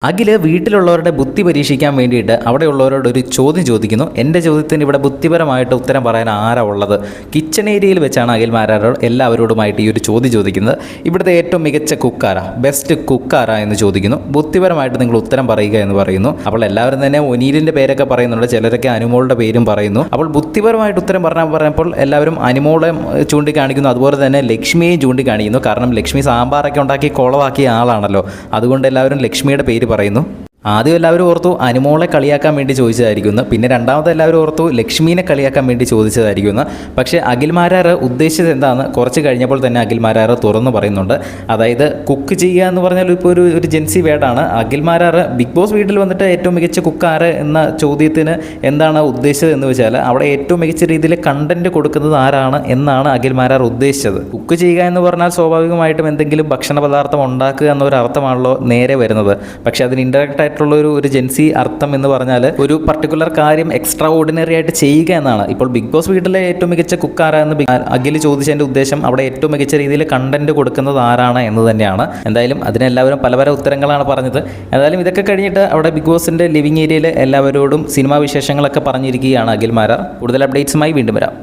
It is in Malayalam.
അഖിൽ വീട്ടിലുള്ളവരുടെ ബുദ്ധി പരീക്ഷിക്കാൻ വേണ്ടിയിട്ട് അവിടെയുള്ളവരോട് ഒരു ചോദ്യം ചോദിക്കുന്നു. എൻ്റെ ചോദ്യത്തിന് ഇവിടെ ബുദ്ധിപരമായിട്ട് ഉത്തരം പറയാൻ ആരാ ഉള്ളത്? കിച്ചൺ ഏരിയയിൽ വെച്ചാണ് അഖിൽ മാരാരോട് എല്ലാവരോടുമായിട്ട് ഈ ഒരു ചോദ്യം ചോദിക്കുന്നത്. ഇവിടുത്തെ ഏറ്റവും മികച്ച കുക്കാരാ, ബെസ്റ്റ് കുക്കാരാ എന്ന് ചോദിക്കുന്നു. ബുദ്ധിപരമായിട്ട് നിങ്ങൾ ഉത്തരം പറയുക എന്ന് പറയുന്നു. അപ്പോൾ എല്ലാവരും തന്നെ ഒനീലിൻ്റെ പേരൊക്കെ പറയുന്നുണ്ട്, ചിലരൊക്കെ അനുമോളുടെ പേരും പറയുന്നു. അപ്പോൾ ബുദ്ധിപരമായിട്ട് ഉത്തരം പറഞ്ഞപ്പോൾ എല്ലാവരും അനുമോളെ ചൂണ്ടിക്കാണിക്കുന്നു, അതുപോലെ തന്നെ ലക്ഷ്മിയെയും ചൂണ്ടിക്കാണിക്കുന്നു. കാരണം ലക്ഷ്മി സാമ്പാറൊക്കെ ഉണ്ടാക്കി കുളവാക്കിയ ആളാണല്ലോ, അതുകൊണ്ട് എല്ലാവരും ലക്ഷ്മിയുടെ പേര് പറയുന്നു. ആദ്യം എല്ലാവരും ഓർത്തു അനുമോളെ കളിയാക്കാൻ വേണ്ടി ചോദിച്ചതായിരിക്കുന്നു. പിന്നെ രണ്ടാമത് എല്ലാവരും ഓർത്തു ലക്ഷ്മീനെ കളിയാക്കാൻ വേണ്ടി ചോദിച്ചതായിരിക്കുന്നു. പക്ഷേ അഖിൽ മാരാർ ഉദ്ദേശിച്ചത് എന്താണെന്ന് കുറച്ച് കഴിഞ്ഞപ്പോൾ തന്നെ അഖിൽ മാരാർ തുറന്നു പറയുന്നുണ്ട്. അതായത് കുക്ക് ചെയ്യുക എന്ന് പറഞ്ഞാൽ ഇപ്പോൾ ഒരു ജെൻസി വേർഡാണ്. അഖിൽ മാരാർ ബിഗ് ബോസ് വീട്ടിൽ വന്നിട്ട് ഏറ്റവും മികച്ച കുക്കാര് എന്ന ചോദ്യത്തിന് എന്താണ് ഉദ്ദേശിച്ചത് എന്ന് വെച്ചാൽ അവിടെ ഏറ്റവും മികച്ച രീതിയിൽ കണ്ടന്റ് കൊടുക്കുന്നത് ആരാണ് എന്നാണ് അഖിൽ മാരാർ ഉദ്ദേശിച്ചത്. കുക്ക് ചെയ്യുക എന്ന് പറഞ്ഞാൽ സ്വാഭാവികമായിട്ടും എന്തെങ്കിലും ഭക്ഷണ പദാർത്ഥം ഉണ്ടാക്കുക എന്നൊരു അർത്ഥമാണല്ലോ നേരെ വരുന്നത്. പക്ഷേ അതിന് ഇൻഡയറക്റ്റ് ആയിട്ടുള്ള ഒരു ജെൻസി അർത്ഥം എന്ന് പറഞ്ഞാൽ ഒരു പർട്ടിക്കുലർ കാര്യം എക്സ്ട്രാ ഓർഡിനറി ആയിട്ട് ചെയ്യുക എന്നാണ്. ഇപ്പോൾ ബിഗ് ബോസ് വീട്ടിലെ ഏറ്റവും മികച്ച കുക്കാരാ എന്ന് അഖിൽ ചോദിച്ചതിൻ്റെ ഉദ്ദേശം അവിടെ ഏറ്റവും മികച്ച രീതിയിൽ കണ്ടന്റ് കൊടുക്കുന്നത് ആരാണ് എന്ന് തന്നെയാണ്. എന്തായാലും അതിനെല്ലാവരും പല പല ഉത്തരങ്ങളാണ് പറഞ്ഞത്. എന്തായാലും ഇതൊക്കെ കഴിഞ്ഞിട്ട് അവിടെ ബിഗ് ബോസിൻ്റെ ലിവിംഗ് ഏരിയയിൽ എല്ലാവരോടും സിനിമാ വിശേഷങ്ങളൊക്കെ പറഞ്ഞിരിക്കുകയാണ് അഖിൽ മാരാർ. കൂടുതൽ അപ്ഡേറ്റ്സുമായി വീണ്ടും വരാം.